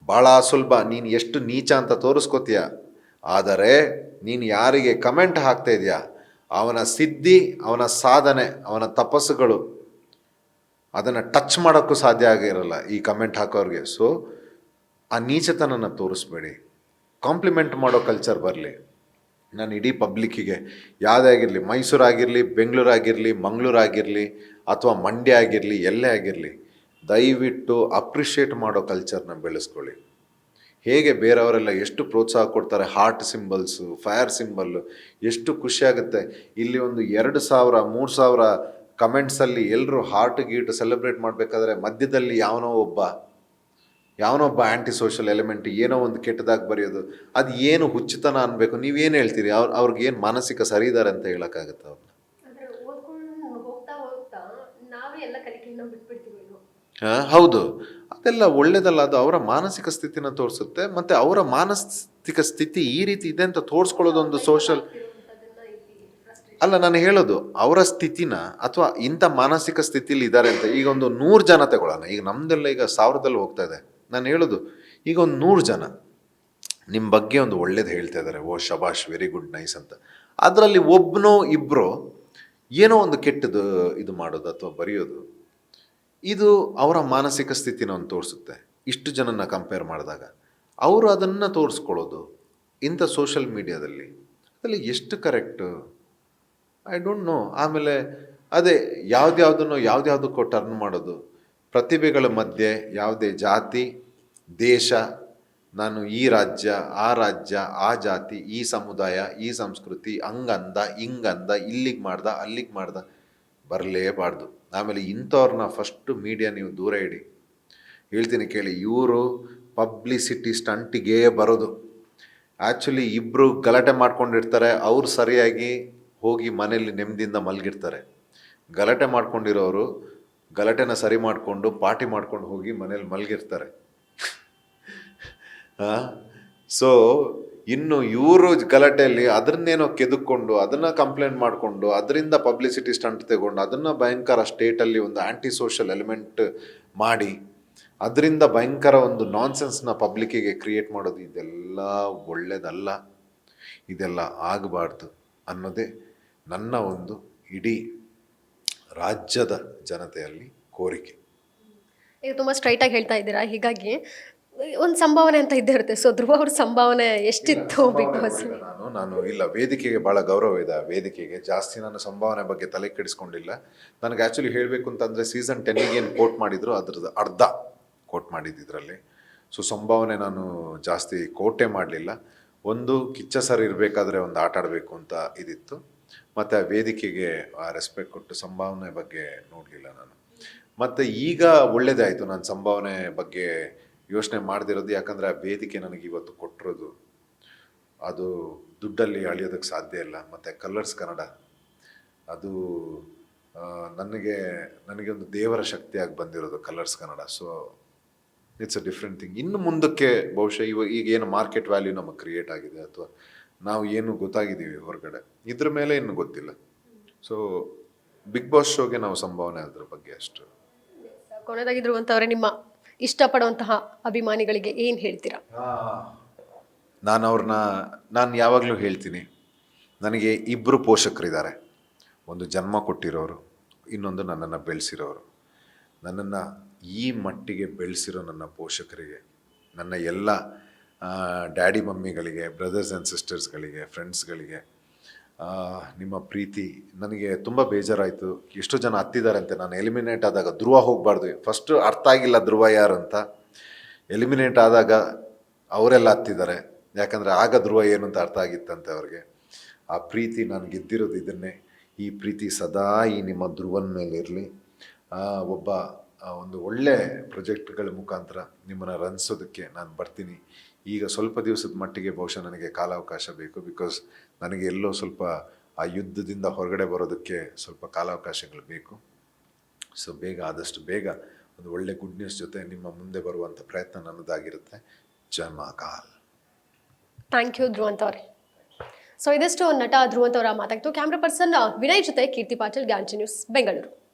ಭಾಳ ಸುಲಭ, ನೀನು ಎಷ್ಟು ನೀಚ ಅಂತ ತೋರಿಸ್ಕೋತೀಯ. ಆದರೆ ನೀನು ಯಾರಿಗೆ ಕಮೆಂಟ್ ಹಾಕ್ತಾ ಇದೆಯಾ, ಅವನ ಸಿದ್ಧಿ, ಅವನ ಸಾಧನೆ, ಅವನ ತಪಸ್ಸುಗಳು ಅದನ್ನು ಟಚ್ ಮಾಡೋಕ್ಕೂ ಸಾಧ್ಯ ಆಗಿರಲ್ಲ ಈ ಕಮೆಂಟ್ ಹಾಕೋರಿಗೆ. ಸೊ ಆ ನೀಚತನನ ತೋರಿಸ್ಬೇಡಿ, ಕಾಂಪ್ಲಿಮೆಂಟ್ ಮಾಡೋ ಕಲ್ಚರ್ ಬರಲಿ. ನಾನು ಇಡೀ ಪಬ್ಲಿಕ್ಕಿಗೆ ಯಾವುದೇ ಆಗಿರಲಿ, ಮೈಸೂರಾಗಿರಲಿ, ಬೆಂಗಳೂರಾಗಿರಲಿ, ಮಂಗಳೂರಾಗಿರಲಿ, ಅಥವಾ ಮಂಡ್ಯ ಆಗಿರಲಿ, ಎಲ್ಲೇ ಆಗಿರಲಿ, ದಯವಿಟ್ಟು ಅಪ್ರಿಷಿಯೇಟ್ ಮಾಡೋ ಕಲ್ಚರ್ನ ಬೆಳೆಸ್ಕೊಳ್ಳಿ. ಹೇಗೆ ಬೇರೆಯವರೆಲ್ಲ ಎಷ್ಟು ಪ್ರೋತ್ಸಾಹ ಕೊಡ್ತಾರೆ, ಹಾರ್ಟ್ ಸಿಂಬಲ್ಸು, ಫೈರ್ ಸಿಂಬಲ್ಲು, ಎಷ್ಟು ಖುಷಿಯಾಗುತ್ತೆ. ಇಲ್ಲಿ ಒಂದು 2,000 3,000 ಕಮೆಂಟ್ಸಲ್ಲಿ ಎಲ್ಲರೂ ಹಾರ್ಟ್ ಗೀಟ್ ಸೆಲೆಬ್ರೇಟ್ ಮಾಡಬೇಕಾದ್ರೆ ಮಧ್ಯದಲ್ಲಿ ಯಾವನೋ ಒಬ್ಬ ಆ್ಯಂಟಿ ಸೋಷಲ್ ಎಲಿಮೆಂಟ್ ಏನೋ ಒಂದು ಕೆಟ್ಟದಾಗಿ ಬರೆಯೋದು, ಅದು ಏನು ಹುಚ್ಚುತನ ಅನ್ಬೇಕು. ನೀವೇನು ಹೇಳ್ತೀರಿ? ಅವ್ರಿಗೇನು ಮಾನಸಿಕ ಸರಿ ಇದ್ದಾರೆ ಅಂತ ಹೇಳೋಕ್ಕಾಗತ್ತೆ ಅವ್ರನ್ನ? ಹೌದು, ಅದೆಲ್ಲ ಒಳ್ಳೇದಲ್ಲ. ಅದು ಅವರ ಮಾನಸಿಕ ಸ್ಥಿತಿನ ತೋರಿಸುತ್ತೆ. ಮತ್ತು ಅವರ ಮಾನಸಿಕ ಸ್ಥಿತಿ ಈ ರೀತಿ ಇದೆ ಅಂತ ತೋರಿಸ್ಕೊಳ್ಳೋದೊಂದು ಸೋಷಲ್ ಅಲ್ಲ. ನಾನು ಹೇಳೋದು ಅವರ ಸ್ಥಿತಿನ, ಅಥವಾ ಇಂಥ ಮಾನಸಿಕ ಸ್ಥಿತಿಲಿ ಇದ್ದಾರೆ ಅಂತ. ಈಗ ಒಂದು 100 ಜನ ತಗೊಳ್ಳೋಣ, ಈಗ ನಮ್ಮದೆಲ್ಲ ಈಗ 1000ದಲ್ಲಿ ಹೋಗ್ತಾ ಇದೆ. ನಾನು ಹೇಳೋದು ಈಗ ಒಂದು 100 ಜನ ನಿಮ್ಮ ಬಗ್ಗೆ ಒಂದು ಒಳ್ಳೇದು ಹೇಳ್ತಾ ಇದ್ದಾರೆ, ಓ ಶಬಾಷ್, ವೆರಿ ಗುಡ್, ನೈಸ್ ಅಂತ. ಅದರಲ್ಲಿ ಒಬ್ಬನೋ ಇಬ್ಬರು ಏನೋ ಒಂದು ಕೆಟ್ಟದ್ದು ಇದು ಮಾಡೋದು ಅಥವಾ ಬರೆಯೋದು, ಇದು ಅವರ ಮಾನಸಿಕ ಸ್ಥಿತಿನ ಒಂದು ತೋರಿಸುತ್ತೆ. ಇಷ್ಟು ಜನನ ಕಂಪೇರ್ ಮಾಡಿದಾಗ ಅವರು ಅದನ್ನು ತೋರಿಸ್ಕೊಳ್ಳೋದು ಇಂಥ ಸೋಷಲ್ ಮೀಡಿಯಾದಲ್ಲಿ, ಅದರಲ್ಲಿ ಎಷ್ಟು ಕರೆಕ್ಟು ಐ ಡೋಂಟ್ ನೋ. ಆಮೇಲೆ ಅದೇ ಯಾವುದ್ಯಾವುದಕ್ಕೋ ಟರ್ನ್ ಮಾಡೋದು. ಪ್ರತಿಭೆಗಳ ಮಧ್ಯೆ ಯಾವುದೇ ಜಾತಿ, ದೇಶ, ನಾನು ಈ ರಾಜ್ಯ, ಆ ಜಾತಿ, ಈ ಸಮುದಾಯ, ಈ ಸಂಸ್ಕೃತಿ, ಹಂಗಂದ ಹಿಂಗಂದ, ಇಲ್ಲಿಗೆ ಮಾಡ್ದ ಅಲ್ಲಿಗೆ ಮಾಡ್ದ ಬರಲೇಬಾರ್ದು. ಆಮೇಲೆ ಇಂಥವ್ರನ್ನ ಫಸ್ಟು ಮೀಡಿಯಾ ನೀವು ದೂರ ಇಡಿ. ಹೇಳ್ತೀನಿ ಕೇಳಿ, ಇವರು ಪಬ್ಲಿಸಿಟಿ ಸ್ಟಂಟಿಗೆ ಬರೋದು. ಆ್ಯಕ್ಚುಲಿ ಇಬ್ಬರು ಗಲಾಟೆ ಮಾಡ್ಕೊಂಡಿರ್ತಾರೆ, ಅವ್ರು ಸರಿಯಾಗಿ ಹೋಗಿ ಮನೇಲಿ ನೆಮ್ಮದಿಯಿಂದ ಮಲಗಿರ್ತಾರೆ. ಗಲಾಟೆ ಮಾಡ್ಕೊಂಡಿರೋರು ಗಲಾಟೆನ ಸರಿ ಮಾಡಿಕೊಂಡು ಪಾರ್ಟಿ ಮಾಡ್ಕೊಂಡು ಹೋಗಿ ಮನೇಲಿ ಮಲಗಿರ್ತಾರೆ. ಸೊ ಇನ್ನು ಇವರು ಗಲಾಟೆಯಲ್ಲಿ ಅದನ್ನೇನೋ ಕೆದಕ್ಕೊಂಡು, ಅದನ್ನು ಕಂಪ್ಲೇಂಟ್ ಮಾಡಿಕೊಂಡು, ಅದರಿಂದ ಪಬ್ಲಿಸಿಟಿ ಸ್ಟಂಟ್ ತಗೊಂಡು, ಅದನ್ನು ಭಯಂಕರ ಸ್ಟೇಟಲ್ಲಿ ಒಂದು ಆ್ಯಂಟಿ ಸೋಷಲ್ ಎಲಿಮೆಂಟ್ ಮಾಡಿ, ಅದರಿಂದ ಭಯಂಕರ ಒಂದು ನಾನ್ಸೆನ್ಸ್ನ ಪಬ್ಲಿಕ್ಕಿಗೆ ಕ್ರಿಯೇಟ್ ಮಾಡೋದು, ಇದೆಲ್ಲ ಒಳ್ಳೆಯದಲ್ಲ. ಇದೆಲ್ಲ ಆಗಬಾರ್ದು ಅನ್ನೋದೇ ನನ್ನ ಒಂದು ಇಡೀ ರಾಜ್ಯದ ಜನತೆಯಲ್ಲಿ ಕೋರಿಕೆ. ಈಗ ತುಂಬ ಸ್ಟ್ರೈಟಾಗಿ ಹೇಳ್ತಾ ಇದ್ದೀರಾ, ಹೀಗಾಗಿ ಒಂದು ಸಂಭಾವನೆ ಅಂತ ಇದ್ದೇ ಇರುತ್ತೆ. ಸೊ ಧ್ರುವ ಅವ್ರ ಸಂಭಾವನೆ ಎಷ್ಟಿತ್ತು ಬಿಗ್ ಬಾಸ್? ನಾನು ಇಲ್ಲ, ವೇದಿಕೆಗೆ ಭಾಳ ಗೌರವ ಇದೆ. ವೇದಿಕೆಗೆ ಜಾಸ್ತಿ ನಾನು ಸಂಭಾವನೆ ಬಗ್ಗೆ ತಲೆ ಕೆಡಿಸ್ಕೊಂಡಿಲ್ಲ. ನನಗೆ ಆ್ಯಕ್ಚುಲಿ ಹೇಳಬೇಕು ಅಂತಂದರೆ ಸೀಸನ್ 10ಗೆ ಏನು ಕೋಟ್ ಮಾಡಿದ್ರು ಅದ್ರದ್ದು ಅರ್ಧ ಕೋಟ್ ಮಾಡಿದ್ದಿದ್ರಲ್ಲಿ. ಸೊ ಸಂಭಾವನೆ ನಾನು ಜಾಸ್ತಿ ಕೋಟೇ ಮಾಡಲಿಲ್ಲ. ಒಂದು ಕಿಚ್ಚ ಸರ್ ಇರಬೇಕಾದ್ರೆ ಒಂದು ಆಟ ಆಡಬೇಕು ಅಂತ ಇದಿತ್ತು, ಮತ್ತು ಆ ವೇದಿಕೆಗೆ ಆ ರೆಸ್ಪೆಕ್ಟ್ ಕೊಟ್ಟು ಸಂಭಾವನೆ ಬಗ್ಗೆ ನೋಡಲಿಲ್ಲ ನಾನು. ಮತ್ತು ಈಗ ಒಳ್ಳೆಯದಾಯಿತು ನಾನು ಸಂಭಾವನೆ ಬಗ್ಗೆ ಯೋಚನೆ ಮಾಡದಿರೋದು. ಯಾಕಂದರೆ ಆ ವೇದಿಕೆ ನನಗೆ ಇವತ್ತು ಕೊಟ್ಟಿರೋದು ಅದು ದುಡ್ಡಲ್ಲಿ ಅಳಿಯೋದಕ್ಕೆ ಸಾಧ್ಯ ಇಲ್ಲ. ಮತ್ತು ಕಲರ್ಸ್ ಕನ್ನಡ ಅದು ನನಗೆ ಒಂದು ದೇವರ ಶಕ್ತಿಯಾಗಿ ಬಂದಿರೋದು colours Kannada. So it's a different thing. ಇನ್ನು ಮುಂದಕ್ಕೆ ಬಹುಶಃ ಈಗ ಏನು ಮಾರ್ಕೆಟ್ ವ್ಯಾಲ್ಯೂ ನಮಗೆ ಕ್ರಿಯೇಟ್ ಆಗಿದೆ, ಅಥವಾ ನಾವು ಏನು ಗೊತ್ತಾಗಿದ್ದೀವಿ ಹೊರಗಡೆ, ಇದ್ರ ಮೇಲೆ ಇನ್ನು ಗೊತ್ತಿಲ್ಲ. ಸೊ ಬಿಗ್ ಬಾಸ್ ಶೋಗೆ ನಾವು ಸಂಭಾವನೆ ಅದ್ರ ಬಗ್ಗೆ ಅಷ್ಟು. ಕೊನೆಯದಾಗಿರುವಂಥವ್ರೆ, ನಿಮ್ಮ ಇಷ್ಟಪಡುವಂತಹ ಅಭಿಮಾನಿಗಳಿಗೆ ಏನು ಹೇಳ್ತೀರಾ? ನಾನು ಯಾವಾಗಲೂ ಹೇಳ್ತೀನಿ, ನನಗೆ ಇಬ್ಬರು ಪೋಷಕರಿದ್ದಾರೆ. ಒಂದು ಜನ್ಮ ಕೊಟ್ಟಿರೋರು, ಇನ್ನೊಂದು ನನ್ನನ್ನು ಬೆಳೆಸಿರೋರು. ನನ್ನನ್ನು ಈ ಮಟ್ಟಿಗೆ ಬೆಳೆಸಿರೋ ನನ್ನ ಪೋಷಕರಿಗೆ, ನನ್ನ ಎಲ್ಲ ಡ್ಯಾಡಿ ಮಮ್ಮಿಗಳಿಗೆ, ಬ್ರದರ್ಸ್ ಆ್ಯಂಡ್ ಸಿಸ್ಟರ್ಸ್ಗಳಿಗೆ, ಫ್ರೆಂಡ್ಸ್ಗಳಿಗೆ ನಿಮ್ಮ ಪ್ರೀತಿ ನನಗೆ ತುಂಬ ಬೇಜಾರಾಯಿತು. ಎಷ್ಟೋ ಜನ ಹತ್ತಿದ್ದಾರಂತೆ ನಾನು ಎಲಿಮಿನೇಟ್ ಆದಾಗ. ಧ್ರುವ ಹೋಗಬಾರ್ದು, ಫಸ್ಟು ಅರ್ಥ ಆಗಿಲ್ಲ ಧ್ರುವ ಯಾರು ಅಂತ. ಎಲಿಮಿನೇಟ್ ಆದಾಗ ಅವರೆಲ್ಲ ಹತ್ತಿದ್ದಾರೆ, ಯಾಕಂದರೆ ಆಗ ಧ್ರುವ ಏನು ಅಂತ ಅರ್ಥ ಆಗಿತ್ತಂತೆ ಅವ್ರಿಗೆ. ಆ ಪ್ರೀತಿ ನಾನು ಗೆದ್ದಿರೋದು ಇದನ್ನೇ. ಈ ಪ್ರೀತಿ ಸದಾ ಈ ನಿಮ್ಮ ಧ್ರುವನ ಮೇಲೆ ಇರಲಿ. ಒಂದು ಒಳ್ಳೆ ಪ್ರೊಜೆಕ್ಟ್ಗಳ ಮುಖಾಂತರ ನಿಮ್ಮನ್ನು ರನ್ಸೋದಕ್ಕೆ ನಾನು ಬರ್ತೀನಿ. ಈಗ ಸ್ವಲ್ಪ ದಿವಸದ ಮಟ್ಟಿಗೆ ಬಹುಶಃ ನನಗೆ ಕಾಲಾವಕಾಶ ಬೇಕು. ಬಿಕಾಸ್ ನನಗೆ ಎಲ್ಲೋ ಸ್ವಲ್ಪ ಆ ಯುದ್ಧದಿಂದ ಹೊರಗಡೆ ಬರೋದಕ್ಕೆ ಸ್ವಲ್ಪ ಕಾಲಾವಕಾಶಗಳು ಬೇಕು. ಸೊ ಆದಷ್ಟು ಬೇಗ ಒಂದು ಒಳ್ಳೆ ಗುಡ್ ನ್ಯೂಸ್ ಜೊತೆ ನಿಮ್ಮ ಮುಂದೆ ಬರುವಂಥ ಪ್ರಯತ್ನ ನನ್ನದಾಗಿರುತ್ತೆ. ಜೈ ಮಹಾಕಾಲ್. ಥ್ಯಾಂಕ್ ಯು ಧ್ರುವಂತ್ ಅವರೇ. ಸೊ ಇದಿಷ್ಟು ನಟ ಧ್ರುವಂತ್ ಅವರ ಮಾತಾಡ್ತು. ಕ್ಯಾಮ್ರಾ ಪರ್ಸನ್ ವಿನಯ್ ಜೊತೆ ಕೀರ್ತಿ ಪಾಟೀಲ್, ಗ್ಯಾರಂಟಿ ನ್ಯೂಸ್, ಬೆಂಗಳೂರು.